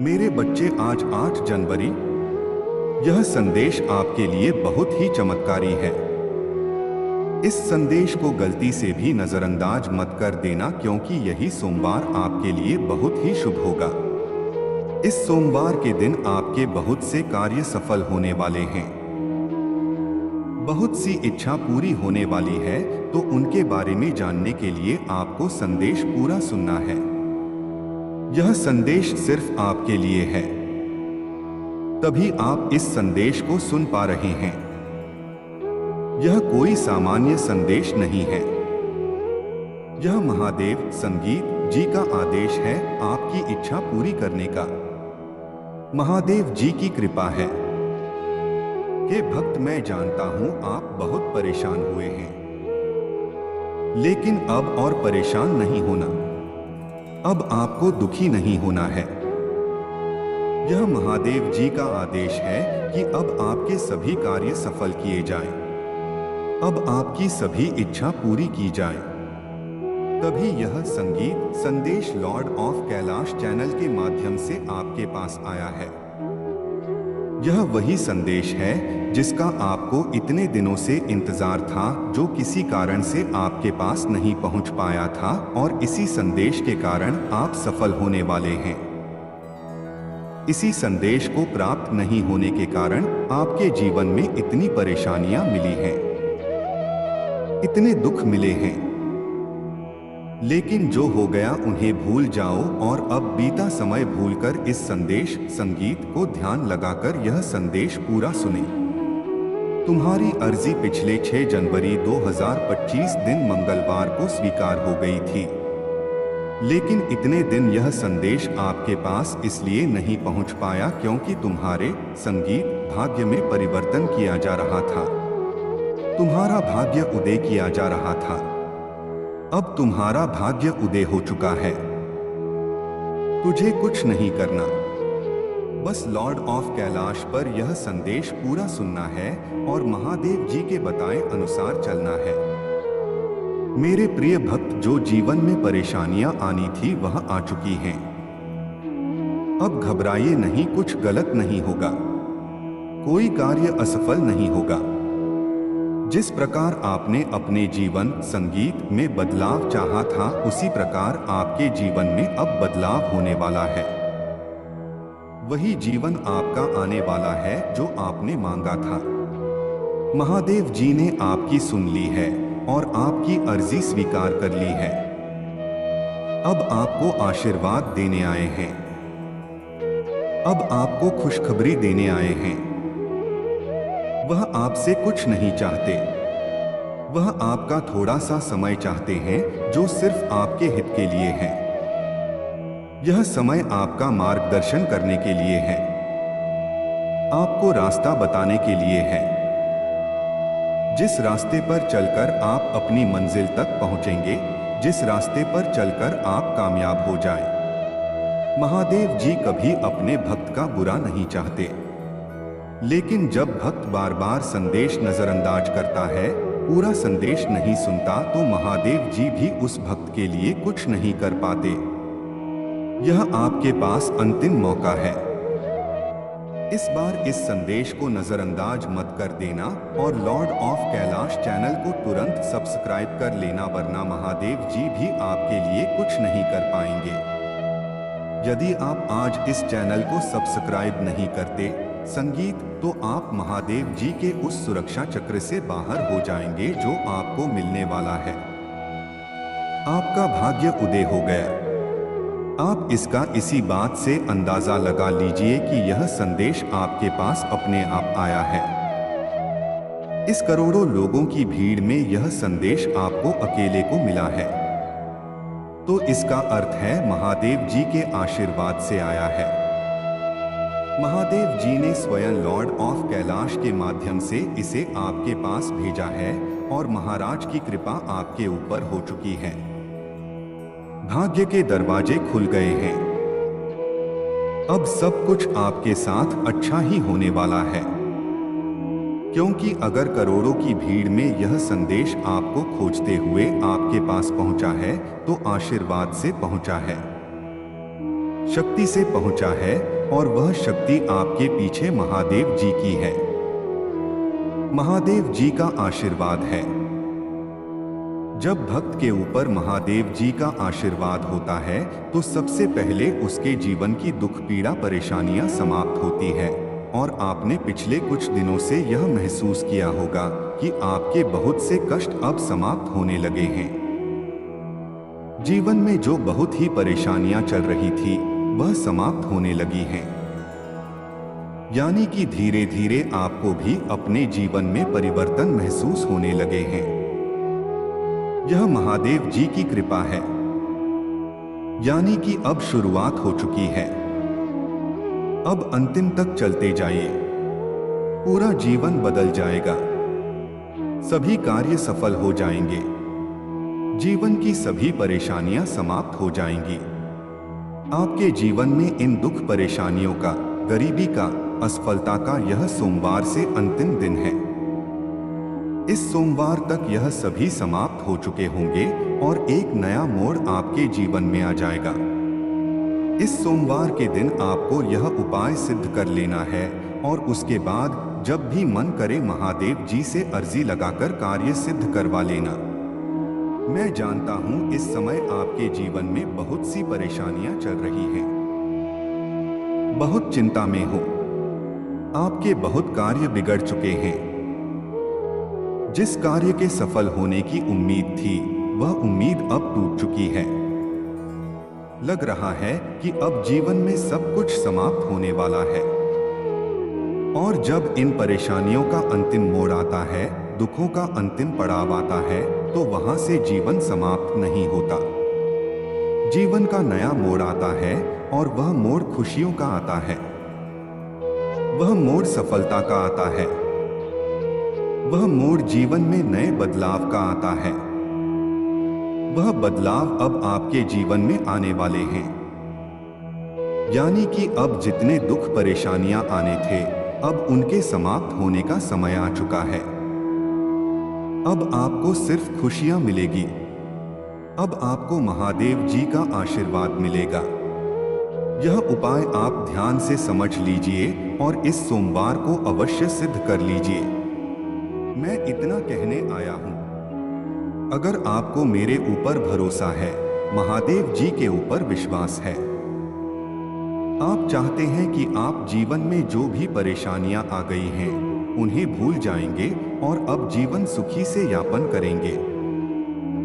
मेरे बच्चे, आज 8 जनवरी। यह संदेश आपके लिए बहुत ही चमत्कारी है। इस संदेश को गलती से भी नजरअंदाज मत कर देना, क्योंकि यही सोमवार आपके लिए बहुत ही शुभ होगा। इस सोमवार के दिन आपके बहुत से कार्य सफल होने वाले हैं। बहुत सी इच्छा पूरी होने वाली है, तो उनके बारे में जानने के लिए आपको संदेश पूरा सुनना है। यह संदेश सिर्फ आपके लिए है, तभी आप इस संदेश को सुन पा रहे हैं। यह कोई सामान्य संदेश नहीं है। यह महादेव संगीत जी का आदेश है आपकी इच्छा पूरी करने का। महादेव जी की कृपा है कि भक्त, मैं जानता हूं आप बहुत परेशान हुए हैं, लेकिन अब और परेशान नहीं होना। अब आपको दुखी नहीं होना है। यह महादेव जी का आदेश है कि अब आपके सभी कार्य सफल किए जाएं। अब आपकी सभी इच्छा पूरी की जाए। तभी यह संगीत संदेश लॉर्ड ऑफ कैलाश चैनल के माध्यम से आपके पास आया है। यह वही संदेश है जिसका आपको इतने दिनों से इंतजार था, जो किसी कारण से आपके पास नहीं पहुंच पाया था, और इसी संदेश के कारण आप सफल होने वाले हैं। इसी संदेश को प्राप्त नहीं होने के कारण आपके जीवन में इतनी परेशानियां मिली हैं, इतने दुख मिले हैं। लेकिन जो हो गया उन्हें भूल जाओ और अब बीता समय भूलकर इस संदेश संगीत को ध्यान लगाकर यह संदेश पूरा सुने। तुम्हारी अर्जी पिछले 6 जनवरी 2025 दिन मंगलवार को स्वीकार हो गई थी, लेकिन इतने दिन यह संदेश आपके पास इसलिए नहीं पहुंच पाया क्योंकि तुम्हारे संगीत भाग्य में परिवर्तन किया जा रहा था। तुम्हारा भाग्य उदय किया जा रहा था। अब तुम्हारा भाग्य उदय हो चुका है। तुझे कुछ नहीं करना, बस लॉर्ड ऑफ कैलाश पर यह संदेश पूरा सुनना है और महादेव जी के बताए अनुसार चलना है। मेरे प्रिय भक्त, जो जीवन में परेशानियां आनी थी वह आ चुकी हैं। अब घबराइए नहीं, कुछ गलत नहीं होगा, कोई कार्य असफल नहीं होगा। जिस प्रकार आपने अपने जीवन संगीत में बदलाव चाहा था, उसी प्रकार आपके जीवन में अब बदलाव होने वाला है। वही जीवन आपका आने वाला है जो आपने मांगा था। महादेव जी ने आपकी सुन ली है और आपकी अर्जी स्वीकार कर ली है। अब आपको आशीर्वाद देने आए हैं। अब आपको खुशखबरी देने आए हैं। वह आपसे कुछ नहीं चाहते, वह आपका थोड़ा सा समय चाहते हैं जो सिर्फ आपके हित के लिए है। यह समय आपका मार्गदर्शन करने के लिए है, आपको रास्ता बताने के लिए है। जिस रास्ते पर चलकर आप अपनी मंजिल तक पहुंचेंगे, जिस रास्ते पर चलकर आप कामयाब हो जाएं। महादेव जी कभी अपने भक्त का बुरा नहीं चाहते, लेकिन जब भक्त बार बार संदेश नजरअंदाज करता है, पूरा संदेश नहीं सुनता, तो महादेव जी भी उस भक्त के लिए कुछ नहीं कर पाते। यह आपके पास अंतिम मौका है। इस बार इस संदेश को नजरअंदाज मत कर देना और लॉर्ड ऑफ कैलाश चैनल को तुरंत सब्सक्राइब कर लेना, वरना महादेव जी भी आपके लिए कुछ नहीं कर पाएंगे। यदि आप आज इस चैनल को सब्सक्राइब नहीं करते संगीत, तो आप महादेव जी के उस सुरक्षा चक्र से बाहर हो जाएंगे जो आपको मिलने वाला है। आपका भाग्य उदय हो गया। आप इसका इसी बात से अंदाजा लगा लीजिए कि यह संदेश आपके पास अपने आप आया है। इस करोड़ों लोगों की भीड़ में यह संदेश आपको अकेले को मिला है, तो इसका अर्थ है महादेव जी के आशीर्वाद से आया है। महादेव जी ने स्वयं लॉर्ड ऑफ कैलाश के माध्यम से इसे आपके पास भेजा है और महाराज की कृपा आपके ऊपर हो चुकी है। भाग्य के दरवाजे खुल गए हैं। अब सब कुछ आपके साथ अच्छा ही होने वाला है, क्योंकि अगर करोड़ों की भीड़ में यह संदेश आपको खोजते हुए आपके पास पहुंचा है, तो आशीर्वाद से पहुंचा है। शक्ति से पहुंचा है और वह शक्ति आपके पीछे महादेव जी की है। महादेव जी का आशीर्वाद है। जब भक्त के ऊपर महादेव जी का आशीर्वाद होता है तो सबसे पहले उसके जीवन की दुख पीड़ा परेशानियां समाप्त होती है। और आपने पिछले कुछ दिनों से यह महसूस किया होगा कि आपके बहुत से कष्ट अब समाप्त होने लगे हैं। जीवन में जो बहुत ही परेशानियां चल रही थी वह समाप्त होने लगी हैं। यानी कि धीरे धीरे आपको भी अपने जीवन में परिवर्तन महसूस होने लगे हैं। यह महादेव जी की कृपा है। यानी कि अब शुरुआत हो चुकी है। अब अंतिम तक चलते जाइए। पूरा जीवन बदल जाएगा। सभी कार्य सफल हो जाएंगे। जीवन की सभी परेशानियां समाप्त हो जाएंगी। आपके जीवन में इन दुख परेशानियों का, गरीबी का, असफलता का यह सोमवार से अंतिम दिन है। इस सोमवार तक यह सभी समाप्त हो चुके होंगे और एक नया मोड़ आपके जीवन में आ जाएगा। इस सोमवार के दिन आपको यह उपाय सिद्ध कर लेना है और उसके बाद जब भी मन करे महादेव जी से अर्जी लगाकर कार्य सिद्ध करवा लेना। मैं जानता हूं इस समय आपके जीवन में बहुत सी परेशानियां चल रही हैं। बहुत चिंता में हो। आपके बहुत कार्य बिगड़ चुके हैं। जिस कार्य के सफल होने की उम्मीद थी वह उम्मीद अब टूट चुकी है। लग रहा है कि अब जीवन में सब कुछ समाप्त होने वाला है। और जब इन परेशानियों का अंतिम मोड़ आता है, दुखों का अंतिम पड़ाव आता है, तो वहां से जीवन समाप्त नहीं होता। जीवन का नया मोड़ आता है और वह मोड़ खुशियों का आता है। वह मोड़ सफलता का आता है। वह मोड़ जीवन में नए बदलाव का आता है। वह बदलाव अब आपके जीवन में आने वाले हैं। यानी कि अब जितने दुख परेशानियां आने थे, अब उनके समाप्त होने का समय आ चुका है। अब आपको सिर्फ खुशियां मिलेगी। अब आपको महादेव जी का आशीर्वाद मिलेगा। यह उपाय आप ध्यान से समझ लीजिए और इस सोमवार को अवश्य सिद्ध कर लीजिए। मैं इतना कहने आया हूं। अगर आपको मेरे ऊपर भरोसा है, महादेव जी के ऊपर विश्वास है, आप चाहते हैं कि आप जीवन में जो भी परेशानियां आ गई हैं उन्हें भूल जाएंगे और अब जीवन सुखी से यापन करेंगे।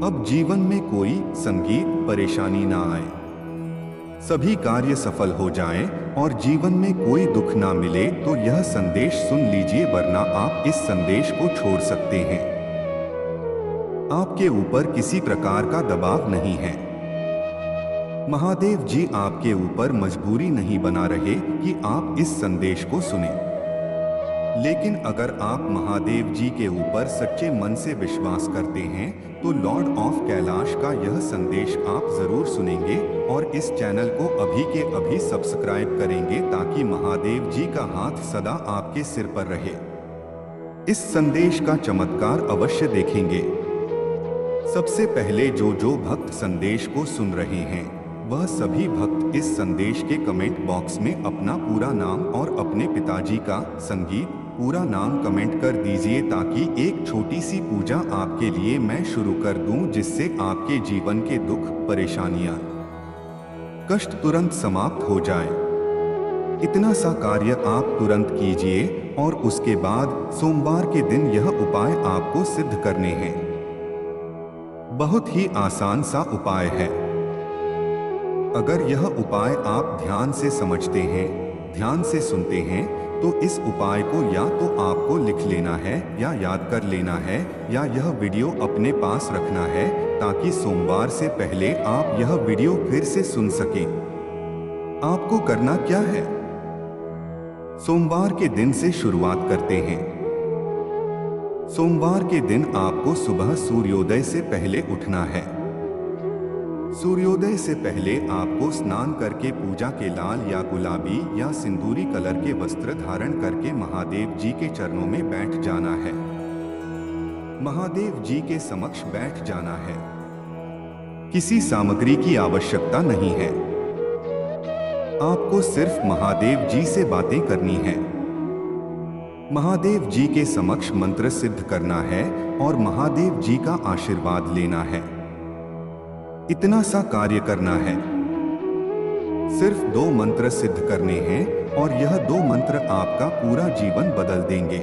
अब जीवन में कोई संगीत परेशानी ना आए, सभी कार्य सफल हो जाएं और जीवन में कोई दुख ना मिले, तो यह संदेश सुन लीजिए, वरना आप इस संदेश को छोड़ सकते हैं। आपके ऊपर किसी प्रकार का दबाव नहीं है। महादेव जी आपके ऊपर मजबूरी नहीं बना रहे कि आप इस संदेश को सुने। लेकिन अगर आप महादेव जी के ऊपर सच्चे मन से विश्वास करते हैं तो लॉर्ड ऑफ कैलाश का यह संदेश आप जरूर सुनेंगे और इस चैनल को अभी के अभी सब्सक्राइब करेंगे ताकि महादेव जी का हाथ सदा आपके सिर पर रहे। इस संदेश का चमत्कार अवश्य देखेंगे। सबसे पहले जो भक्त संदेश को सुन रहे हैं वह सभी भक्त इस संदेश के कमेंट बॉक्स में अपना पूरा नाम और अपने पिताजी का संगीत पूरा नाम कमेंट कर दीजिए ताकि एक छोटी सी पूजा आपके लिए मैं शुरू कर दूं, जिससे आपके जीवन के दुख परेशानियां कष्ट तुरंत समाप्त हो जाए। इतना सा कार्य आप तुरंत कीजिए और उसके बाद सोमवार के दिन यह उपाय आपको सिद्ध करने हैं। बहुत ही आसान सा उपाय है। अगर यह उपाय आप ध्यान से समझते हैं, ध्यान से सुनते हैं, तो इस उपाय को या तो आपको लिख लेना है या याद कर लेना है या यह वीडियो अपने पास रखना है ताकि सोमवार से पहले आप यह वीडियो फिर से सुन सकें। आपको करना क्या है? सोमवार के दिन से शुरुआत करते हैं। सोमवार के दिन आपको सुबह सूर्योदय से पहले उठना है। सूर्योदय से पहले आपको स्नान करके पूजा के लाल या गुलाबी या सिंदूरी कलर के वस्त्र धारण करके महादेव जी के चरणों में बैठ जाना है। महादेव जी के समक्ष बैठ जाना है। किसी सामग्री की आवश्यकता नहीं है। आपको सिर्फ महादेव जी से बातें करनी है। महादेव जी के समक्ष मंत्र सिद्ध करना है और महादेव जी का आशीर्वाद लेना है। इतना सा कार्य करना है। सिर्फ 2 मंत्र सिद्ध करने हैं और यह 2 मंत्र आपका पूरा जीवन बदल देंगे।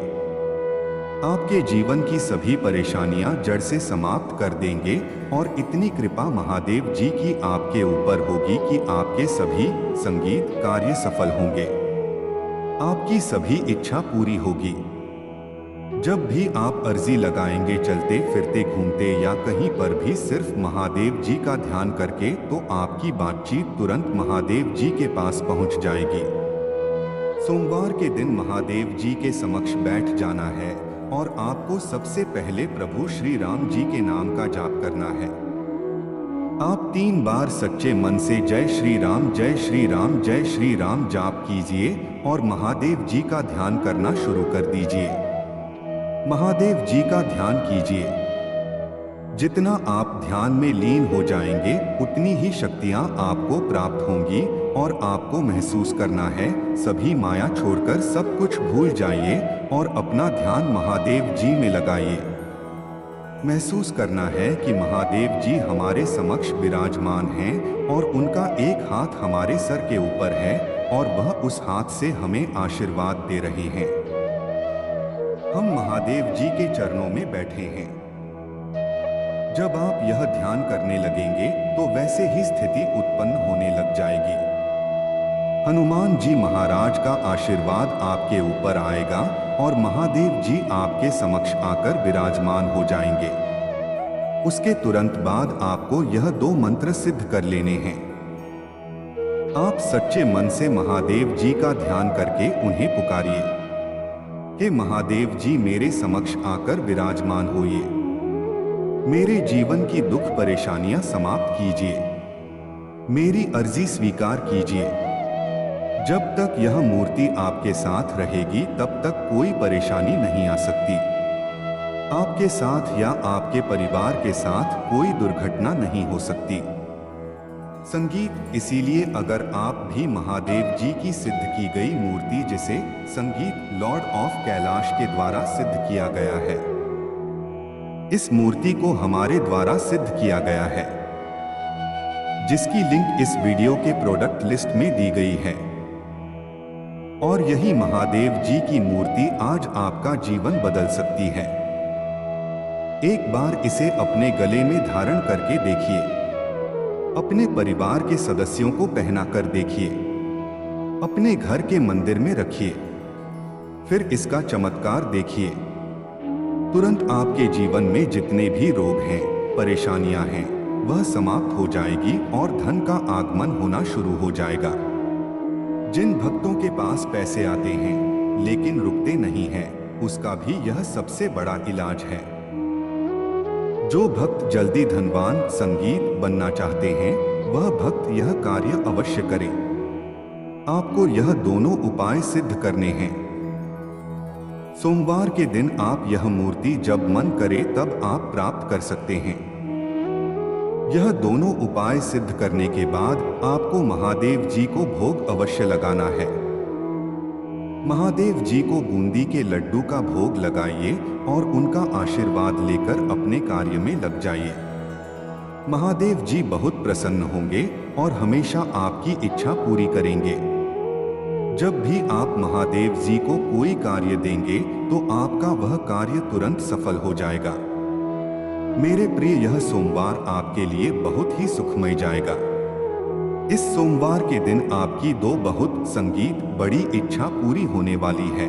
आपके जीवन की सभी परेशानियां जड़ से समाप्त कर देंगे और इतनी कृपा महादेव जी की आपके ऊपर होगी कि आपके सभी संगीत कार्य सफल होंगे। आपकी सभी इच्छा पूरी होगी। जब भी आप अर्जी लगाएंगे चलते फिरते घूमते या कहीं पर भी सिर्फ महादेव जी का ध्यान करके, तो आपकी बातचीत तुरंत महादेव जी के पास पहुंच जाएगी। सोमवार के दिन महादेव जी के समक्ष बैठ जाना है और आपको सबसे पहले प्रभु श्री राम जी के नाम का जाप करना है। आप 3 बार सच्चे मन से जय श्री राम जय श्री राम जय श्री राम जाप कीजिए और महादेव जी का ध्यान करना शुरू कर दीजिए। महादेव जी का ध्यान कीजिए। जितना आप ध्यान में लीन हो जाएंगे उतनी ही शक्तियां आपको प्राप्त होंगी और आपको महसूस करना है सभी माया छोड़कर सब कुछ भूल जाइए और अपना ध्यान महादेव जी में लगाइए। महसूस करना है कि महादेव जी हमारे समक्ष विराजमान हैं और उनका एक हाथ हमारे सर के ऊपर है और वह उस हाथ से हमें आशीर्वाद दे रहे हैं। हम महादेव जी के चरणों में बैठे हैं। जब आप यह ध्यान करने लगेंगे तो वैसे ही स्थिति उत्पन्न होने लग जाएगी। हनुमान जी महाराज का आशीर्वाद आपके ऊपर आएगा और महादेव जी आपके समक्ष आकर विराजमान हो जाएंगे। उसके तुरंत बाद आपको यह 2 मंत्र सिद्ध कर लेने हैं। आप सच्चे मन से महादेव जी का ध्यान करके उन्हें पुकारिए कि महादेव जी मेरे समक्ष आकर विराजमान होइए। मेरे जीवन की दुख परेशानियां समाप्त कीजिए। मेरी अर्जी स्वीकार कीजिए। जब तक यह मूर्ति आपके साथ रहेगी तब तक कोई परेशानी नहीं आ सकती। आपके साथ या आपके परिवार के साथ कोई दुर्घटना नहीं हो सकती। संगीत इसीलिए अगर आप भी महादेव जी की सिद्ध की गई मूर्ति जिसे संगीत लॉर्ड ऑफ कैलाश के द्वारा सिद्ध किया गया है, इस मूर्ति को हमारे द्वारा सिद्ध किया गया है, जिसकी लिंक इस वीडियो के प्रोडक्ट लिस्ट में दी गई है। और यही महादेव जी की मूर्ति आज आपका जीवन बदल सकती है। एक बार इसे अपने गले में धारण करके देखिए। अपने परिवार के सदस्यों को पहना कर देखिए। अपने घर के मंदिर में रखिए। फिर इसका चमत्कार देखिए। तुरंत आपके जीवन में जितने भी रोग हैं, परेशानियां हैं, वह समाप्त हो जाएगी और धन का आगमन होना शुरू हो जाएगा। जिन भक्तों के पास पैसे आते हैं लेकिन रुकते नहीं हैं, उसका भी यह सबसे बड़ा इलाज है। जो भक्त जल्दी धनवान संगीत बनना चाहते हैं, वह भक्त यह कार्य अवश्य करें। आपको यह दोनों उपाय सिद्ध करने हैं। सोमवार के दिन आप यह मूर्ति जब मन करे तब आप प्राप्त कर सकते हैं। यह दोनों उपाय सिद्ध करने के बाद आपको महादेव जी को भोग अवश्य लगाना है। महादेव जी को बूंदी के लड्डू का भोग लगाइए और उनका आशीर्वाद लेकर अपने कार्य में लग जाइए। महादेव जी बहुत प्रसन्न होंगे और हमेशा आपकी इच्छा पूरी करेंगे। जब भी आप महादेव जी को कोई कार्य देंगे तो आपका वह कार्य तुरंत सफल हो जाएगा। मेरे प्रिय, यह सोमवार आपके लिए बहुत ही सुखमय जाएगा। इस सोमवार के दिन आपकी 2 बहुत संगीत बड़ी इच्छा पूरी होने वाली है।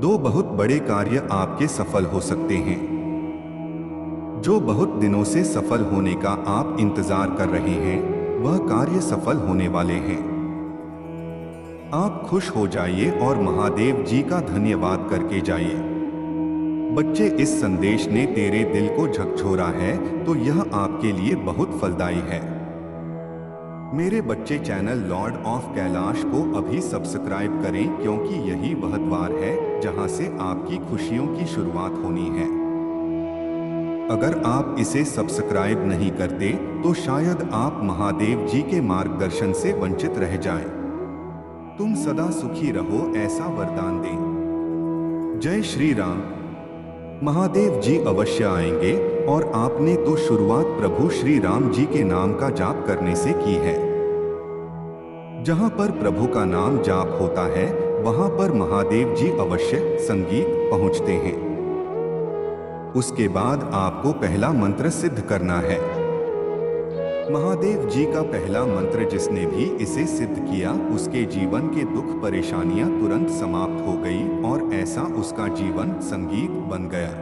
2 बहुत बड़े कार्य आपके सफल हो सकते हैं। जो बहुत दिनों से सफल होने का आप इंतजार कर रहे हैं, वह कार्य सफल होने वाले हैं। आप खुश हो जाइए और महादेव जी का धन्यवाद करके जाइए। बच्चे, इस संदेश ने तेरे दिल को झकझोरा है तो यह आपके लिए बहुत फलदायी है। मेरे बच्चे, चैनल लॉर्ड ऑफ कैलाश को अभी सब्सक्राइब करें, क्योंकि यही वह द्वार है जहां से आपकी खुशियों की शुरुआत होनी है। अगर आप इसे सब्सक्राइब नहीं करते तो शायद आप महादेव जी के मार्गदर्शन से वंचित रह जाएं। तुम सदा सुखी रहो ऐसा वरदान दें। जय श्री राम। महादेव जी अवश्य आएंगे और आपने तो शुरुआत प्रभु श्री राम जी के नाम का जाप करने से की है। जहां पर प्रभु का नाम जाप होता है वहां पर महादेव जी अवश्य संगीत पहुंचते हैं। उसके बाद आपको पहला मंत्र सिद्ध करना है। महादेव जी का पहला मंत्र जिसने भी इसे सिद्ध किया उसके जीवन के दुख परेशानियां तुरंत समाप्त हो गई और ऐसा उसका जीवन संगीत बन गया।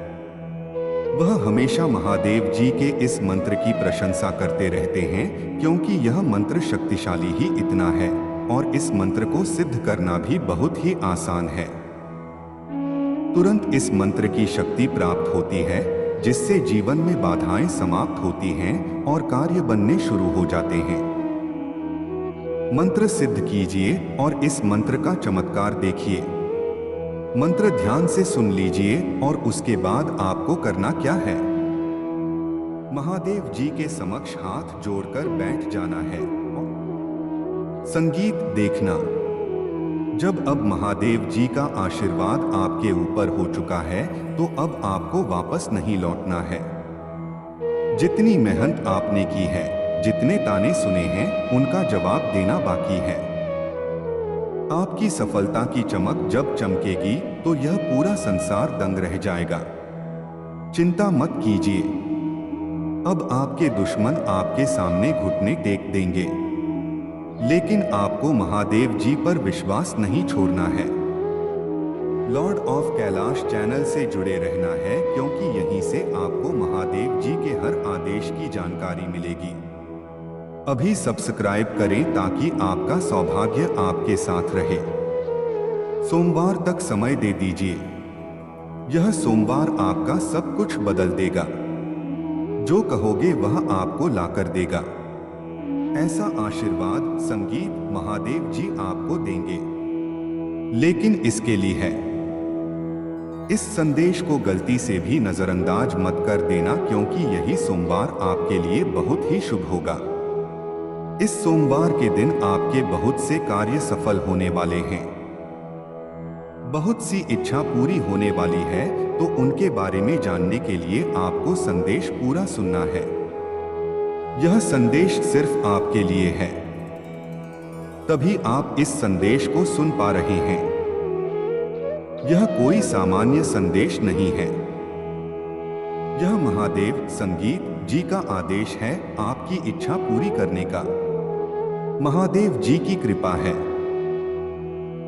वह हमेशा महादेव जी के इस मंत्र की प्रशंसा करते रहते हैं क्योंकि यह मंत्र शक्तिशाली ही इतना है और इस मंत्र को सिद्ध करना भी बहुत ही आसान है। तुरंत इस मंत्र की शक्ति प्राप्त होती है जिससे जीवन में बाधाएं समाप्त होती हैं और कार्य बनने शुरू हो जाते हैं। मंत्र सिद्ध कीजिए और इस मंत्र का चमत्कार देखिए। मंत्र ध्यान से सुन लीजिए और उसके बाद आपको करना क्या है। महादेव जी के समक्ष हाथ जोड़कर बैठ जाना है। संगीत देखना। जब अब महादेव जी का आशीर्वाद आपके ऊपर हो चुका है तो अब आपको वापस नहीं लौटना है। जितनी मेहनत आपने की है, जितने ताने सुने हैं, उनका जवाब देना बाकी है। आपकी सफलता की चमक जब चमकेगी तो यह पूरा संसार दंग रह जाएगा। चिंता मत कीजिए। अब आपके दुश्मन आपके सामने घुटने टेक देंगे, लेकिन आपको महादेव जी पर विश्वास नहीं छोड़ना है। लॉर्ड ऑफ कैलाश चैनल से जुड़े रहना है क्योंकि यहीं से आपको महादेव जी के हर आदेश की जानकारी मिलेगी। अभी सब्सक्राइब करें ताकि आपका सौभाग्य आपके साथ रहे। सोमवार तक समय दे दीजिए। यह सोमवार आपका सब कुछ बदल देगा। जो कहोगे वह आपको लाकर देगा। ऐसा आशीर्वाद संगीत महादेव जी आपको देंगे। लेकिन इसके लिए है, इस संदेश को गलती से भी नजरअंदाज मत कर देना क्योंकि यही सोमवार आपके लिए बहुत ही शुभ होगा। इस सोमवार के दिन आपके बहुत से कार्य सफल होने वाले हैं। बहुत सी इच्छा पूरी होने वाली है तो उनके बारे में जानने के लिए आपको संदेश पूरा सुनना है। यह संदेश सिर्फ आपके लिए है, तभी आप इस संदेश को सुन पा रहे हैं। यह कोई सामान्य संदेश नहीं है। यह महादेव संगीत जी का आदेश है आपकी इच्छा पूरी करने का। महादेव जी की कृपा है।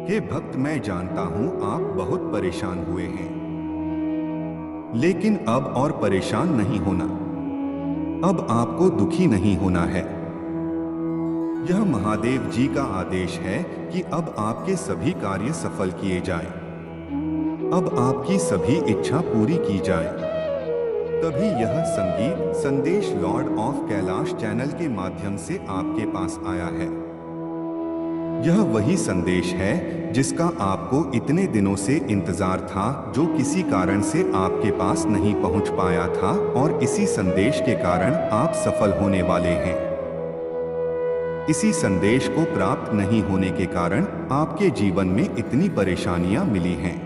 हे भक्त, मैं जानता हूं आप बहुत परेशान हुए हैं, लेकिन अब और परेशान नहीं होना। अब आपको दुखी नहीं होना है। यह महादेव जी का आदेश है कि अब आपके सभी कार्य सफल किए जाएं। अब आपकी सभी इच्छा पूरी की जाए। तभी यह संगीत संदेश लॉर्ड ऑफ कैलाश चैनल के माध्यम से आपके पास आया है। यह वही संदेश है जिसका आपको इतने दिनों से इंतजार था, जो किसी कारण से आपके पास नहीं पहुंच पाया था और इसी संदेश के कारण आप सफल होने वाले हैं। इसी संदेश को प्राप्त नहीं होने के कारण आपके जीवन में इतनी परेशानियां मिली हैं,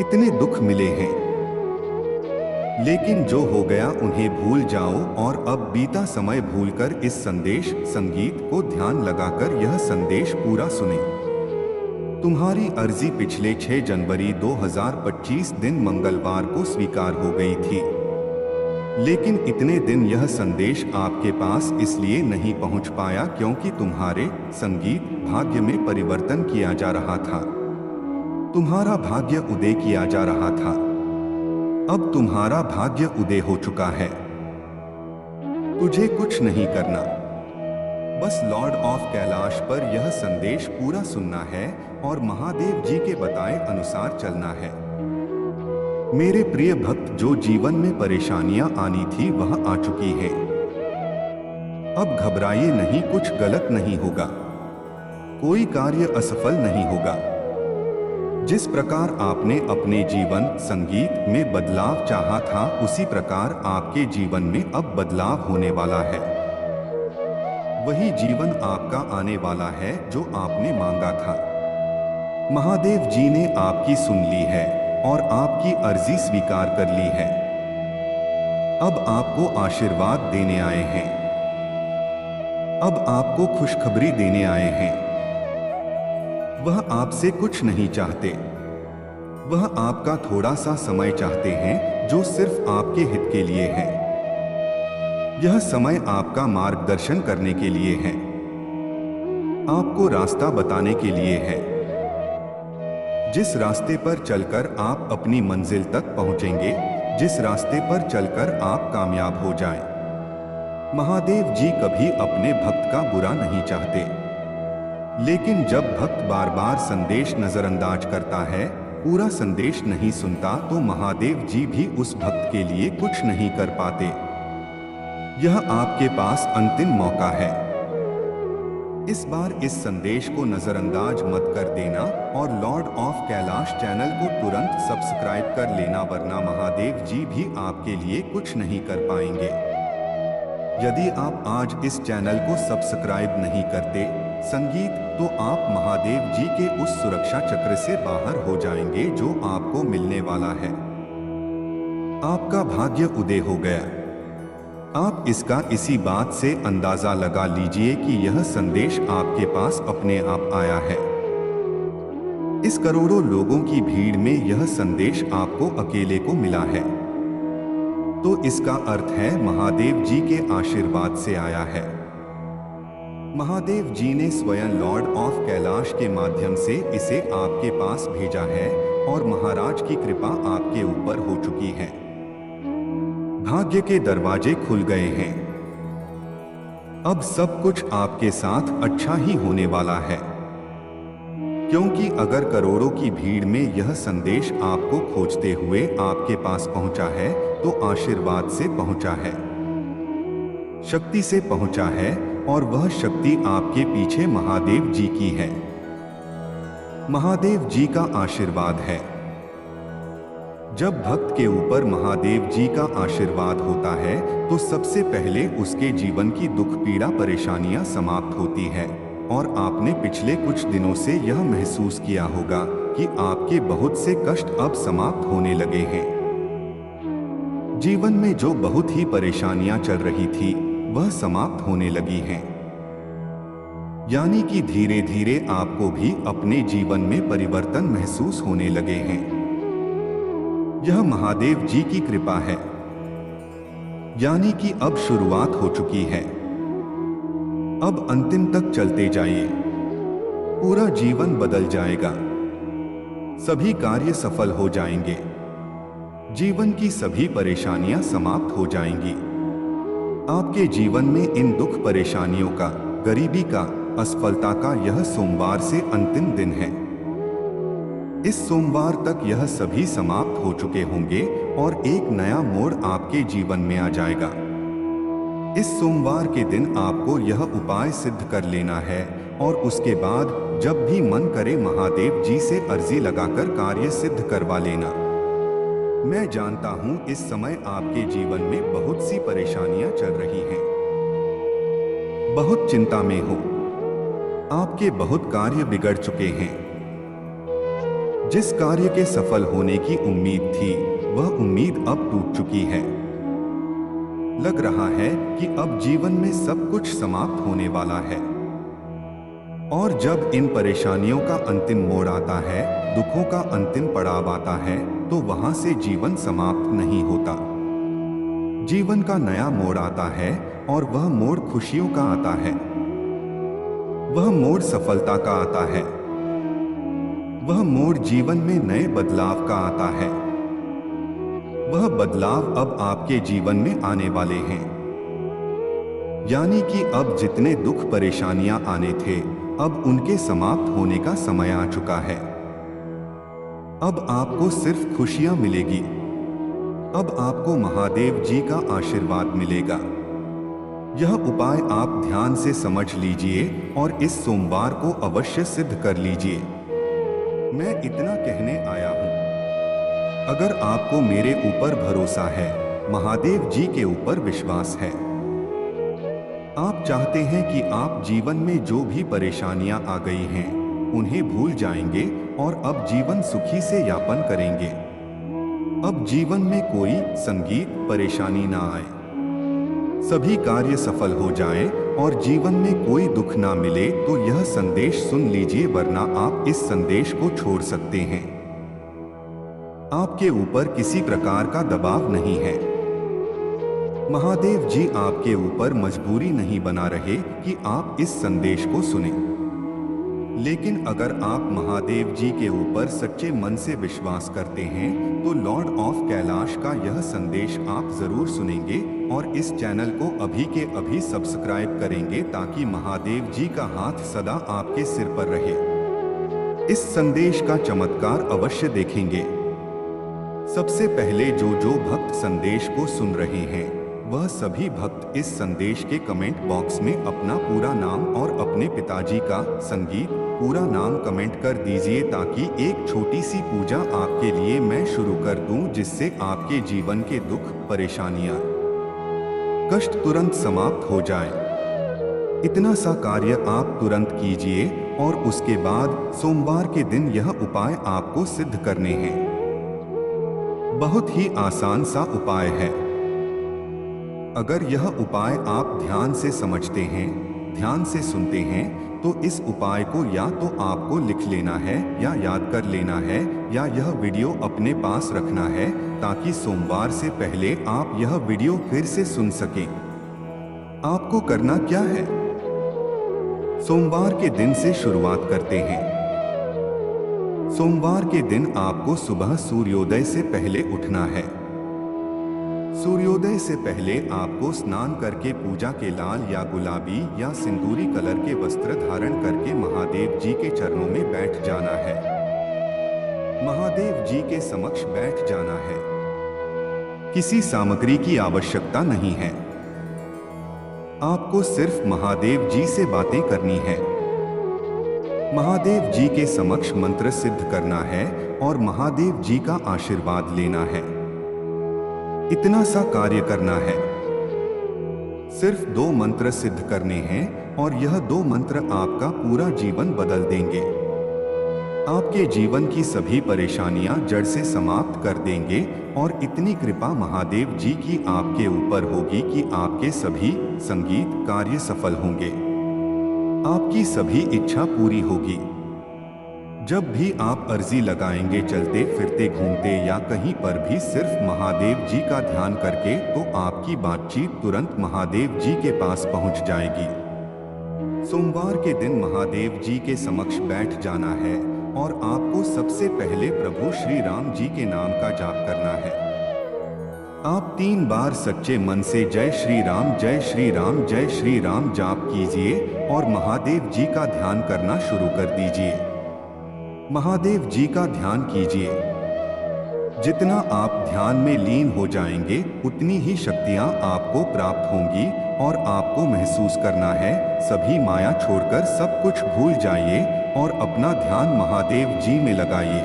इतने दुख मिले हैं। लेकिन जो हो गया उन्हें भूल जाओ और अब बीता समय भूलकर इस संदेश संगीत को ध्यान लगाकर यह संदेश पूरा सुने। तुम्हारी अर्जी पिछले 6 जनवरी 2025 दिन मंगलवार को स्वीकार हो गई थी, लेकिन इतने दिन यह संदेश आपके पास इसलिए नहीं पहुंच पाया क्योंकि तुम्हारे संगीत भाग्य में परिवर्तन किया जा रहा था। तुम्हारा भाग्य उदय किया जा रहा था। अब तुम्हारा भाग्य उदय हो चुका है। तुझे कुछ नहीं करना, बस लॉर्ड ऑफ कैलाश पर यह संदेश पूरा सुनना है और महादेव जी के बताए अनुसार चलना है। मेरे प्रिय भक्त, जो जीवन में परेशानियां आनी थी वह आ चुकी है। अब घबराइए नहीं, कुछ गलत नहीं होगा, कोई कार्य असफल नहीं होगा। जिस प्रकार आपने अपने जीवन संगीत में बदलाव चाहा था, उसी प्रकार आपके जीवन में अब बदलाव होने वाला है। वही जीवन आपका आने वाला है जो आपने मांगा था। महादेव जी ने आपकी सुन ली है और आपकी अर्जी स्वीकार कर ली है। अब आपको आशीर्वाद देने आए हैं। अब आपको खुशखबरी देने आए हैं। वह आपसे कुछ नहीं चाहते। वह आपका थोड़ा सा समय चाहते हैं जो सिर्फ आपके हित के लिए है। यह समय आपका मार्गदर्शन करने के लिए है, आपको रास्ता बताने के लिए है, जिस रास्ते पर चलकर आप अपनी मंजिल तक पहुंचेंगे, जिस रास्ते पर चलकर आप कामयाब हो जाएं। महादेव जी कभी अपने भक्त का बुरा नहीं चाहते, लेकिन जब भक्त बार बार संदेश नजरअंदाज करता है, पूरा संदेश नहीं सुनता, तो महादेव जी भी उस भक्त के लिए कुछ नहीं कर पाते। यह आपके पास अंतिम मौका है। इस बार इस संदेश को नजरअंदाज मत कर देना और लॉर्ड ऑफ कैलाश चैनल को तुरंत सब्सक्राइब कर लेना, वरना महादेव जी भी आपके लिए कुछ नहीं कर पाएंगे। यदि आप आज इस चैनल को सब्सक्राइब नहीं करते संगीत, तो आप महादेव जी के उस सुरक्षा चक्र से बाहर हो जाएंगे जो आपको मिलने वाला है। आपका भाग्य उदय हो गया। आप इसका इसी बात से अंदाजा लगा लीजिए कि यह संदेश आपके पास अपने आप आया है। इस करोड़ों लोगों की भीड़ में यह संदेश आपको अकेले को मिला है, तो इसका अर्थ है महादेव जी के आशीर्वाद से आया है। महादेव जी ने स्वयं लॉर्ड ऑफ कैलाश के माध्यम से इसे आपके पास भेजा है और महाराज की कृपा आपके ऊपर हो चुकी है। भाग्य के दरवाजे खुल गए हैं। अब सब कुछ आपके साथ अच्छा ही होने वाला है, क्योंकि अगर करोड़ों की भीड़ में यह संदेश आपको खोजते हुए आपके पास पहुंचा है, तो आशीर्वाद से पहुंचा है, शक्ति से पहुंचा है, और वह शक्ति आपके पीछे महादेव जी की है। महादेव जी का आशीर्वाद है। जब भक्त के ऊपर महादेव जी का आशीर्वाद होता है, तो सबसे पहले उसके जीवन की दुख पीड़ा परेशानियां समाप्त होती है। और आपने पिछले कुछ दिनों से यह महसूस किया होगा कि आपके बहुत से कष्ट अब समाप्त होने लगे हैं। जीवन में जो बहुत ही परेशानियां चल रही थी, वह समाप्त होने लगी हैं। यानी कि धीरे धीरे आपको भी अपने जीवन में परिवर्तन महसूस होने लगे हैं। यह महादेव जी की कृपा है। यानी कि अब शुरुआत हो चुकी है। अब अंतिम तक चलते जाइए, पूरा जीवन बदल जाएगा। सभी कार्य सफल हो जाएंगे। जीवन की सभी परेशानियां समाप्त हो जाएंगी। आपके जीवन में इन दुख परेशानियों का, गरीबी का, असफलता का यह सोमवार से अंतिम दिन है। इस सोमवार तक यह सभी समाप्त हो चुके होंगे और एक नया मोड़ आपके जीवन में आ जाएगा। इस सोमवार के दिन आपको यह उपाय सिद्ध कर लेना है और उसके बाद जब भी मन करे महादेव जी से अर्जी लगाकर कार्य सिद्ध करवा लेना। मैं जानता हूं इस समय आपके जीवन में बहुत सी परेशानियां चल रही हैं। बहुत चिंता में हो। आपके बहुत कार्य बिगड़ चुके हैं। जिस कार्य के सफल होने की उम्मीद थी, वह उम्मीद अब टूट चुकी है। लग रहा है कि अब जीवन में सब कुछ समाप्त होने वाला है। और जब इन परेशानियों का अंतिम मोड़ आता है, दुखों का अंतिम पड़ाव आता है, तो वहां से जीवन समाप्त नहीं होता। जीवन का नया मोड़ आता है और वह मोड़ खुशियों का आता है। वह मोड़ सफलता का आता है। वह मोड़ जीवन में नए बदलाव का आता है। वह बदलाव अब आपके जीवन में आने वाले हैं। यानी कि अब जितने दुख परेशानियां आने थे, अब उनके समाप्त होने का समय आ चुका है। अब आपको सिर्फ खुशियां मिलेगी। अब आपको महादेव जी का आशीर्वाद मिलेगा। यह उपाय आप ध्यान से समझ लीजिए और इस सोमवार को अवश्य सिद्ध कर लीजिए। मैं इतना कहने आया हूँ। अगर आपको मेरे ऊपर भरोसा है, महादेव जी के ऊपर विश्वास है, आप चाहते हैं कि आप जीवन में जो भी परेशानियां आ गई हैं, उन्हें भूल जाएंगे और अब जीवन सुखी से यापन करेंगे। अब जीवन में कोई संगीत परेशानी ना आए, सभी कार्य सफल हो जाएं और जीवन में कोई दुख ना मिले, तो यह संदेश सुन लीजिए, वरना आप इस संदेश को छोड़ सकते हैं। आपके ऊपर किसी प्रकार का दबाव नहीं है। महादेव जी आपके ऊपर मजबूरी नहीं बना रहे कि आप इस संदेश को सुने। लेकिन अगर आप महादेव जी के ऊपर सच्चे मन से विश्वास करते हैं, तो लॉर्ड ऑफ कैलाश का यह संदेश आप जरूर सुनेंगे और इस चैनल को अभी के अभी सब्सक्राइब करेंगे, ताकि महादेव जी का हाथ सदा आपके सिर पर रहे। इस संदेश का चमत्कार अवश्य देखेंगे। सबसे पहले जो भक्त संदेश को सुन रहे हैं, वह सभी भक्त इस संदेश के कमेंट बॉक्स में अपना पूरा नाम और अपने पिताजी का संगीत पूरा नाम कमेंट कर दीजिए, ताकि एक छोटी सी पूजा आपके लिए मैं शुरू कर दूं, जिससे आपके जीवन के दुख, परेशानियां, कष्ट तुरंत समाप्त हो जाए। इतना सा कार्य आप तुरंत कीजिए और उसके बाद सोमवार के दिन यह उपाय आपको सिद्ध करने हैं। बहुत ही आसान सा उपाय है। अगर यह उपाय आप ध्यान से समझते हैं, ध्यान से सुनते हैं, तो इस उपाय को या तो आपको लिख लेना है या याद कर लेना है, या यह वीडियो अपने पास रखना है, ताकि सोमवार से पहले आप यह वीडियो फिर से सुन सकें। आपको करना क्या है? सोमवार के दिन से शुरुआत करते हैं। सोमवार के दिन आपको सुबह सूर्योदय से पहले उठना है। सूर्योदय से पहले आपको स्नान करके पूजा के लाल या गुलाबी या सिंदूरी कलर के वस्त्र धारण करके महादेव जी के चरणों में बैठ जाना है। महादेव जी के समक्ष बैठ जाना है। किसी सामग्री की आवश्यकता नहीं है। आपको सिर्फ महादेव जी से बातें करनी है। महादेव जी के समक्ष मंत्र सिद्ध करना है और महादेव जी का आशीर्वाद लेना है। इतना सा कार्य करना है। सिर्फ 2 मंत्र सिद्ध करने हैं और यह 2 मंत्र आपका पूरा जीवन बदल देंगे। आपके जीवन की सभी परेशानियां जड़ से समाप्त कर देंगे और इतनी कृपा महादेव जी की आपके ऊपर होगी कि आपके सभी संगीत कार्य सफल होंगे। आपकी सभी इच्छा पूरी होगी। जब भी आप अर्जी लगाएंगे, चलते फिरते घूमते या कहीं पर भी, सिर्फ महादेव जी का ध्यान करके, तो आपकी बातचीत तुरंत महादेव जी के पास पहुंच जाएगी। सोमवार के दिन महादेव जी के समक्ष बैठ जाना है और आपको सबसे पहले प्रभु श्री राम जी के नाम का जाप करना है। आप 3 बार सच्चे मन से जय श्री राम, जय श्री राम, जय श्री राम जाप कीजिए और महादेव जी का ध्यान करना शुरू कर दीजिए। महादेव जी का ध्यान कीजिए। जितना आप ध्यान में लीन हो जाएंगे, उतनी ही शक्तियां आपको प्राप्त होंगी और आपको महसूस करना है, सभी माया छोड़कर सब कुछ भूल जाइए और अपना ध्यान महादेव जी में लगाइए।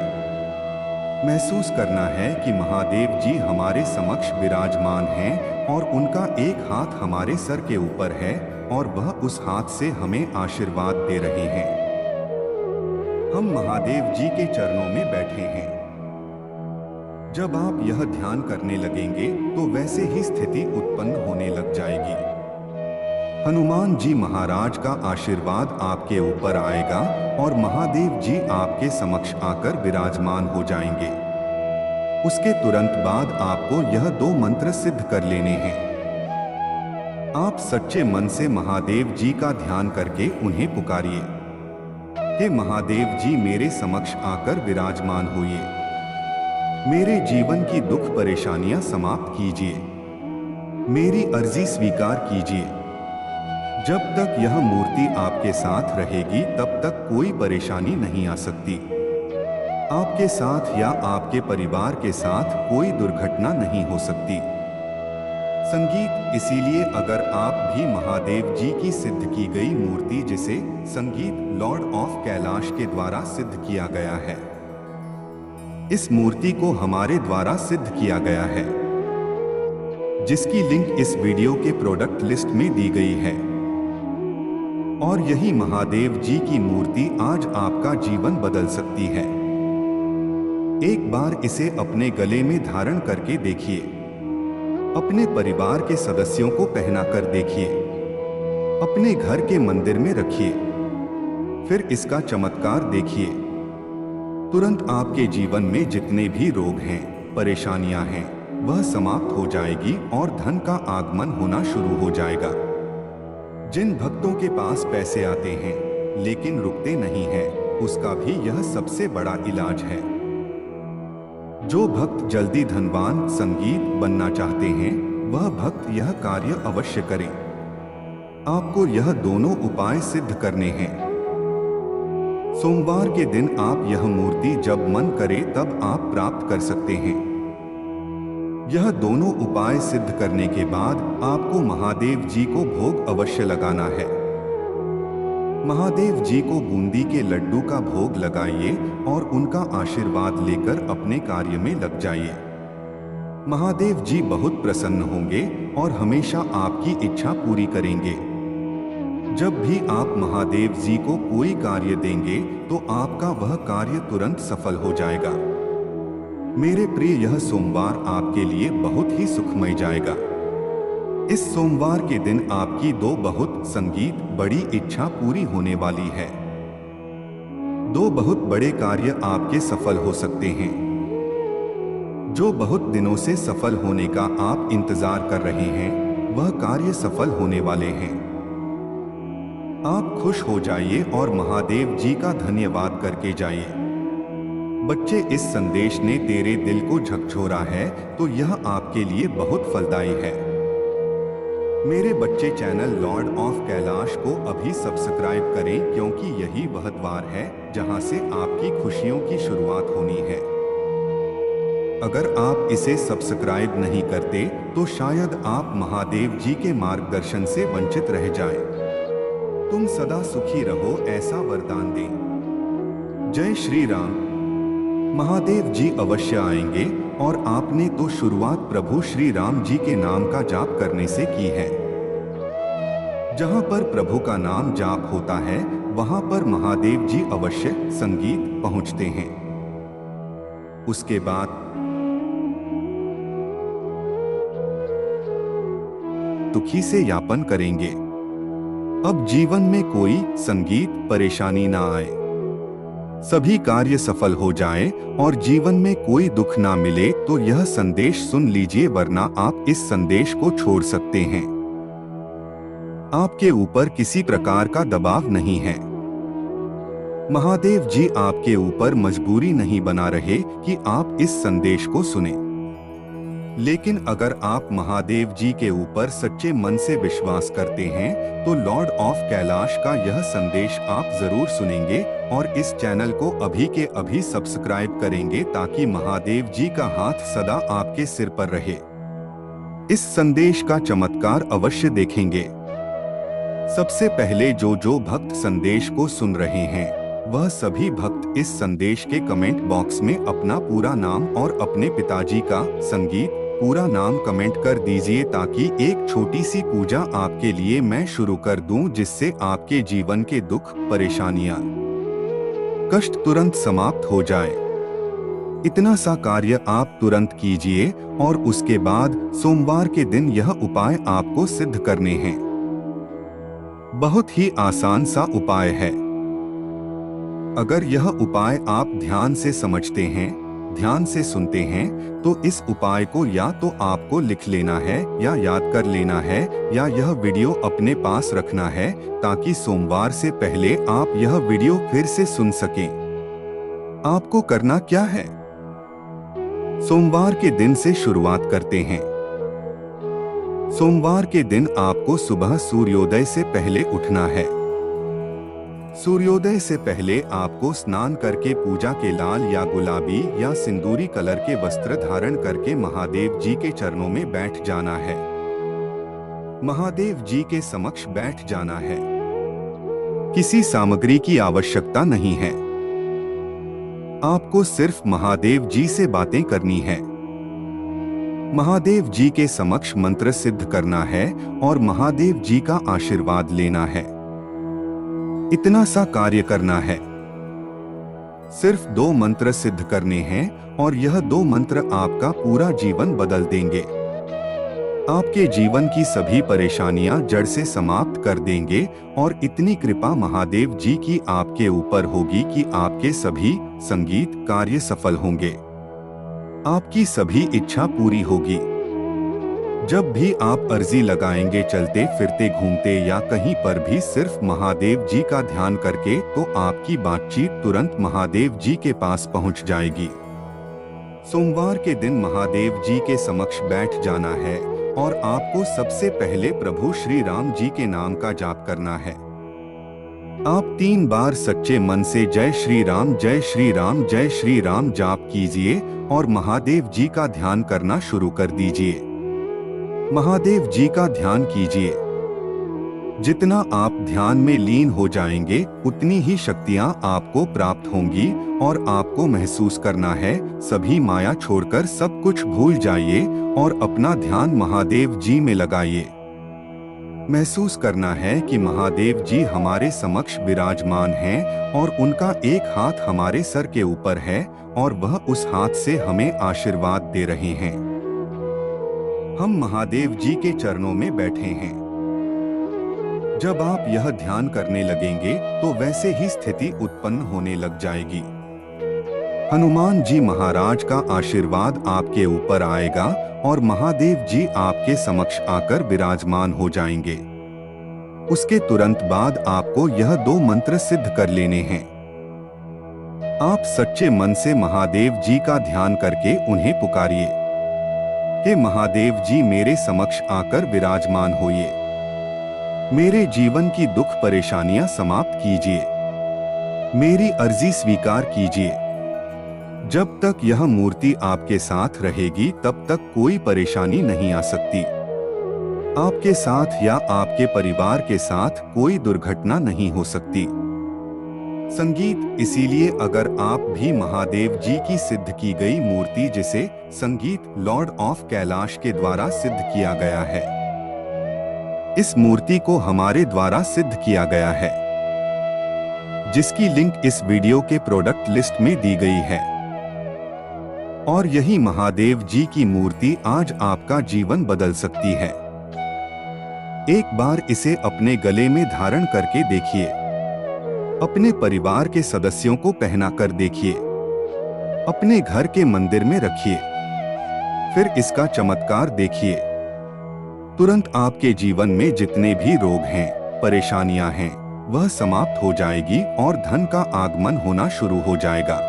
महसूस करना है कि महादेव जी हमारे समक्ष विराजमान हैं और उनका एक हाथ हमारे सर के ऊपर है और वह उस हाथ से हमें आशीर्वाद दे रहे हैं। हम महादेव जी के चरणों में बैठे हैं। जब आप यह ध्यान करने लगेंगे, तो वैसे ही स्थिति उत्पन्न होने लग जाएगी। हनुमान जी महाराज का आशीर्वाद आपके ऊपर आएगा और महादेव जी आपके समक्ष आकर विराजमान हो जाएंगे। उसके तुरंत बाद आपको यह 2 मंत्र सिद्ध कर लेने हैं। आप सच्चे मन से महादेव जी का ध्यान करके उन्हें पुकारिए, हे महादेव जी, मेरे समक्ष आकर विराजमान होइए। मेरे जीवन की दुख परेशानियां समाप्त कीजिए। मेरी अर्जी स्वीकार कीजिए। जब तक यह मूर्ति आपके साथ रहेगी, तब तक कोई परेशानी नहीं आ सकती। आपके साथ या आपके परिवार के साथ कोई दुर्घटना नहीं हो सकती। संगीत, इसीलिए अगर आप भी महादेव जी की सिद्ध की गई मूर्ति, जिसे संगीत लॉर्ड ऑफ कैलाश के द्वारा सिद्ध किया गया है, इस मूर्ति को हमारे द्वारा सिद्ध किया गया है, जिसकी लिंक इस वीडियो के प्रोडक्ट लिस्ट में दी गई है। और यही महादेव जी की मूर्ति आज आपका जीवन बदल सकती है। एक बार इसे अपने गले में धारण करके देखिए, अपने परिवार के सदस्यों को पहना कर देखिए, अपने घर के मंदिर में रखिए, फिर इसका चमत्कार देखिए। तुरंत आपके जीवन में जितने भी रोग हैं, परेशानियां हैं, वह समाप्त हो जाएगी और धन का आगमन होना शुरू हो जाएगा। जिन भक्तों के पास पैसे आते हैं लेकिन रुकते नहीं हैं, उसका भी यह सबसे बड़ा इलाज है। जो भक्त जल्दी धनवान संगीत बनना चाहते हैं, वह भक्त यह कार्य अवश्य करें। आपको यह दोनों उपाय सिद्ध करने हैं। सोमवार के दिन आप यह मूर्ति जब मन करे तब आप प्राप्त कर सकते हैं। यह दोनों उपाय सिद्ध करने के बाद आपको महादेव जी को भोग अवश्य लगाना है। महादेव जी को बूंदी के लड्डू का भोग लगाइए और उनका आशीर्वाद लेकर अपने कार्य में लग जाइए। महादेव जी बहुत प्रसन्न होंगे और हमेशा आपकी इच्छा पूरी करेंगे। जब भी आप महादेव जी को कोई कार्य देंगे तो आपका वह कार्य तुरंत सफल हो जाएगा। मेरे प्रिय, यह सोमवार आपके लिए बहुत ही सुखमय जाएगा। इस सोमवार के दिन आपकी दो बहुत संगीत बड़ी इच्छा पूरी होने वाली है। दो बहुत बड़े कार्य आपके सफल हो सकते हैं। जो बहुत दिनों से सफल होने का आप इंतजार कर रहे हैं, वह कार्य सफल होने वाले हैं। आप खुश हो जाइए और महादेव जी का धन्यवाद करके जाइए। बच्चे, इस संदेश ने तेरे दिल को झकझोरा है तो यह आपके लिए बहुत फलदायी है। मेरे बच्चे, चैनल लॉर्ड ऑफ कैलाश को अभी सब्सक्राइब करें, क्योंकि यही वह द्वार है जहां से आपकी खुशियों की शुरुआत होनी है। अगर आप इसे सब्सक्राइब नहीं करते तो शायद आप महादेव जी के मार्गदर्शन से वंचित रह जाएं। तुम सदा सुखी रहो, ऐसा वरदान दें। जय श्री राम। महादेव जी अवश्य आएंगे और आपने तो शुरुआत प्रभु श्री राम जी के नाम का जाप करने से की है। जहां पर प्रभु का नाम जाप होता है, वहां पर महादेव जी अवश्य संगीत पहुंचते हैं। उसके बाद दुखी से यापन करेंगे। अब जीवन में कोई संगीत परेशानी ना आए, सभी कार्य सफल हो जाएं और जीवन में कोई दुख ना मिले तो यह संदेश सुन लीजिए, वरना आप इस संदेश को छोड़ सकते हैं। आपके ऊपर किसी प्रकार का दबाव नहीं है। महादेव जी आपके ऊपर मजबूरी नहीं बना रहे कि आप इस संदेश को सुने। लेकिन अगर आप महादेव जी के ऊपर सच्चे मन से विश्वास करते हैं तो लॉर्ड ऑफ कैलाश का यह संदेश आप जरूर सुनेंगे और इस चैनल को अभी के अभी सब्सक्राइब करेंगे, ताकि महादेव जी का हाथ सदा आपके सिर पर रहे। इस संदेश का चमत्कार अवश्य देखेंगे। सबसे पहले जो भक्त संदेश को सुन रहे हैं, वह सभी भक्त इस संदेश के कमेंट बॉक्स में अपना पूरा नाम और अपने पिताजी का संगीत पूरा नाम कमेंट कर दीजिए, ताकि एक छोटी सी पूजा आपके लिए मैं शुरू कर दूं, जिससे आपके जीवन के दुख, परेशानियां, कष्ट तुरंत समाप्त हो जाए। इतना सा कार्य आप तुरंत कीजिए और उसके बाद सोमवार के दिन यह उपाय आपको सिद्ध करने हैं। बहुत ही आसान सा उपाय है। अगर यह उपाय आप ध्यान से समझते हैं, ध्यान से सुनते हैं, तो इस उपाय को या तो आपको लिख लेना है या याद कर लेना है, या यह वीडियो अपने पास रखना है, ताकि सोमवार से पहले आप यह वीडियो फिर से सुन सकें। आपको करना क्या है? सोमवार के दिन से शुरुआत करते हैं। सोमवार के दिन आपको सुबह सूर्योदय से पहले उठना है। सूर्योदय से पहले आपको स्नान करके पूजा के लाल या गुलाबी या सिंदूरी कलर के वस्त्र धारण करके महादेव जी के चरणों में बैठ जाना है। महादेव जी के समक्ष बैठ जाना है। किसी सामग्री की आवश्यकता नहीं है। आपको सिर्फ महादेव जी से बातें करनी है। महादेव जी के समक्ष मंत्र सिद्ध करना है और महादेव जी का आशीर्वाद लेना है। इतना सा कार्य करना है। सिर्फ 2 मंत्र सिद्ध करने हैं और यह 2 मंत्र आपका पूरा जीवन बदल देंगे। आपके जीवन की सभी परेशानियां जड़ से समाप्त कर देंगे और इतनी कृपा महादेव जी की आपके ऊपर होगी कि आपके सभी संगीत कार्य सफल होंगे। आपकी सभी इच्छा पूरी होगी। जब भी आप अर्जी लगाएंगे चलते फिरते घूमते या कहीं पर भी सिर्फ महादेव जी का ध्यान करके, तो आपकी बातचीत तुरंत महादेव जी के पास पहुंच जाएगी। सोमवार के दिन महादेव जी के समक्ष बैठ जाना है और आपको सबसे पहले प्रभु श्री राम जी के नाम का जाप करना है। आप 3 बार सच्चे मन से जय श्री राम जय श्री राम जय श्री राम जाप कीजिए और महादेव जी का ध्यान करना शुरू कर दीजिए। महादेव जी का ध्यान कीजिए। जितना आप ध्यान में लीन हो जाएंगे उतनी ही शक्तियां आपको प्राप्त होंगी और आपको महसूस करना है सभी माया छोड़कर सब कुछ भूल जाइए और अपना ध्यान महादेव जी में लगाइए। महसूस करना है कि महादेव जी हमारे समक्ष विराजमान हैं और उनका एक हाथ हमारे सर के ऊपर है और वह उस हाथ से हमें आशीर्वाद दे रहे हैं। हम महादेव जी के चरणों में बैठे हैं। जब आप यह ध्यान करने लगेंगे तो वैसे ही स्थिति उत्पन्न होने लग जाएगी। हनुमान जी महाराज का आशीर्वाद आपके ऊपर आएगा और महादेव जी आपके समक्ष आकर विराजमान हो जाएंगे। उसके तुरंत बाद आपको यह 2 मंत्र सिद्ध कर लेने हैं। आप सच्चे मन से महादेव जी का ध्यान करके उन्हें पुकारिए, हे महादेव जी मेरे समक्ष आकर विराजमान होइए। मेरे जीवन की दुख परेशानियां समाप्त कीजिए। मेरी अर्जी स्वीकार कीजिए। जब तक यह मूर्ति आपके साथ रहेगी तब तक कोई परेशानी नहीं आ सकती। आपके साथ या आपके परिवार के साथ कोई दुर्घटना नहीं हो सकती। संगीत इसीलिए अगर आप भी महादेव जी की सिद्ध की गई मूर्ति, जिसे संगीत लॉर्ड ऑफ कैलाश के द्वारा सिद्ध किया गया है, इस मूर्ति को हमारे द्वारा सिद्ध किया गया है, जिसकी लिंक इस वीडियो के प्रोडक्ट लिस्ट में दी गई है। और यही महादेव जी की मूर्ति आज आपका जीवन बदल सकती है। एक बार इसे अपने गले में धारण करके देखिए। अपने परिवार के सदस्यों को पहना कर देखिए। अपने घर के मंदिर में रखिए। फिर इसका चमत्कार देखिए। तुरंत आपके जीवन में जितने भी रोग हैं, परेशानियां हैं, वह समाप्त हो जाएगी और धन का आगमन होना शुरू हो जाएगा।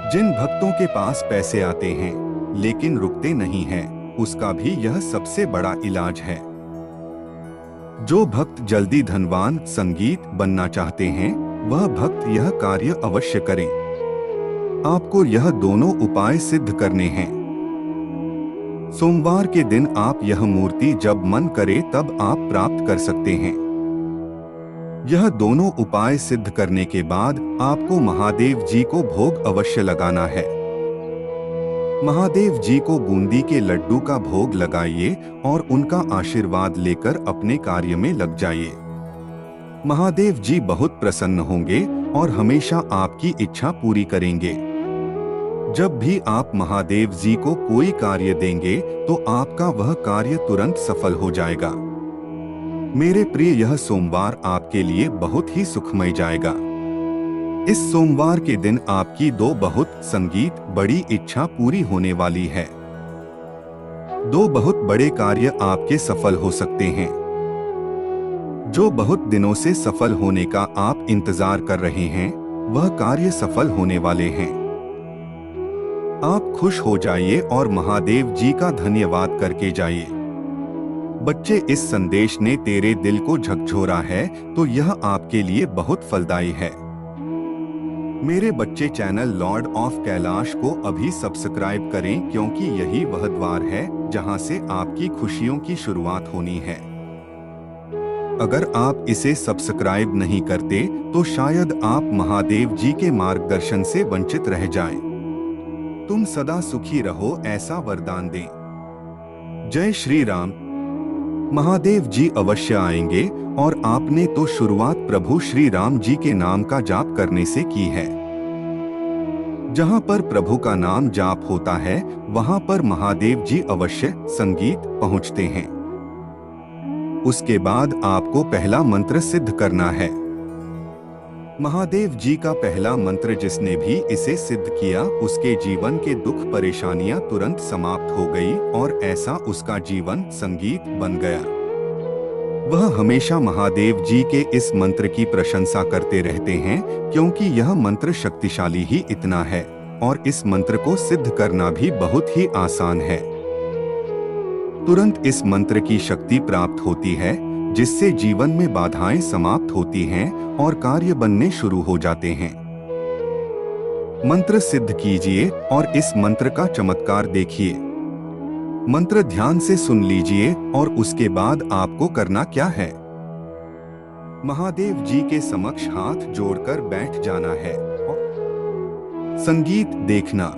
जिन भक्तों के पास पैसे आते हैं लेकिन रुकते नहीं हैं, उसका भी यह सबसे बड़ा इलाज है। जो भक्त जल्दी धनवान संगीत बनना चाहते हैं, वह भक्त यह कार्य अवश्य करें। आपको यह दोनों उपाय सिद्ध करने हैं। सोमवार के दिन आप यह मूर्ति जब मन करे तब आप प्राप्त कर सकते हैं। यह दोनों उपाय सिद्ध करने के बाद आपको महादेव जी को भोग अवश्य लगाना है। महादेव जी को बूंदी के लड्डू का भोग लगाइए और उनका आशीर्वाद लेकर अपने कार्य में लग जाइए। महादेव जी बहुत प्रसन्न होंगे और हमेशा आपकी इच्छा पूरी करेंगे। जब भी आप महादेव जी को कोई कार्य देंगे तो आपका वह कार्य तुरंत सफल हो जाएगा। मेरे प्रिय, यह सोमवार आपके लिए बहुत ही सुखमय जाएगा। इस सोमवार के दिन आपकी 2 बहुत संगीत बड़ी इच्छा पूरी होने वाली है। 2 बहुत बड़े कार्य आपके सफल हो सकते हैं। जो बहुत दिनों से सफल होने का आप इंतजार कर रहे हैं, वह कार्य सफल होने वाले हैं। आप खुश हो जाइए और महादेव जी का धन्यवाद करके जाइए। बच्चे, इस संदेश ने तेरे दिल को झकझोरा है तो यह आपके लिए बहुत फलदायी है। मेरे बच्चे, चैनल लॉर्ड ऑफ कैलाश को अभी सब्सक्राइब करें, क्योंकि यही वह द्वार है जहां से आपकी खुशियों की शुरुआत होनी है। अगर आप इसे सब्सक्राइब नहीं करते तो शायद आप महादेव जी के मार्गदर्शन से वंचित रह जाएं। तुम सदा सुखी रहो ऐसा वरदान दें। जय श्री राम। महादेव जी अवश्य आएंगे और आपने तो शुरुआत प्रभु श्री राम जी के नाम का जाप करने से की है। जहां पर प्रभु का नाम जाप होता है वहां पर महादेव जी अवश्य संगीत पहुंचते हैं। उसके बाद आपको पहला मंत्र सिद्ध करना है। महादेव जी का पहला मंत्र जिसने भी इसे सिद्ध किया उसके जीवन के दुख परेशानियां तुरंत समाप्त हो गई और ऐसा उसका जीवन संगीत बन गया। वह हमेशा महादेव जी के इस मंत्र की प्रशंसा करते रहते हैं क्योंकि यह मंत्र शक्तिशाली ही इतना है और इस मंत्र को सिद्ध करना भी बहुत ही आसान है। तुरंत इस मंत्र की शक्ति प्राप्त होती है जिससे जीवन में बाधाएं समाप्त होती हैं और कार्य बनने शुरू हो जाते हैं। मंत्र सिद्ध कीजिए और इस मंत्र का चमत्कार देखिए। मंत्र ध्यान से सुन लीजिए और उसके बाद आपको करना क्या है। महादेव जी के समक्ष हाथ जोड़कर बैठ जाना है और संगीत देखना।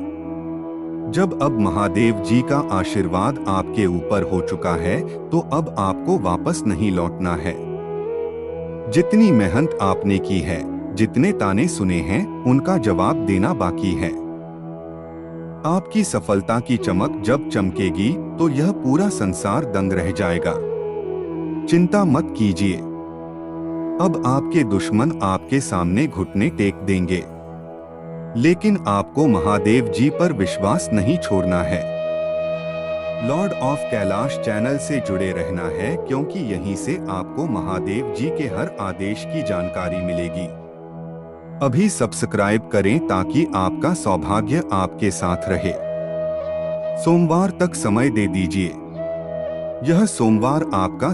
जब अब महादेव जी का आशीर्वाद आपके ऊपर हो चुका है तो अब आपको वापस नहीं लौटना है। जितनी मेहनत आपने की है, जितने ताने सुने हैं, उनका जवाब देना बाकी है। आपकी सफलता की चमक जब चमकेगी तो यह पूरा संसार दंग रह जाएगा। चिंता मत कीजिए। अब आपके दुश्मन आपके सामने घुटने टेक देंगे, लेकिन आपको महादेव जी पर विश्वास नहीं छोड़ना है। लॉर्ड ऑफ कैलाश चैनल से जुड़े रहना है क्योंकि यहीं से आपको महादेव जी के हर आदेश की जानकारी मिलेगी। अभी सब्सक्राइब करें ताकि आपका सौभाग्य आपके साथ रहे। सोमवार तक समय दे दीजिए। यह सोमवार आपका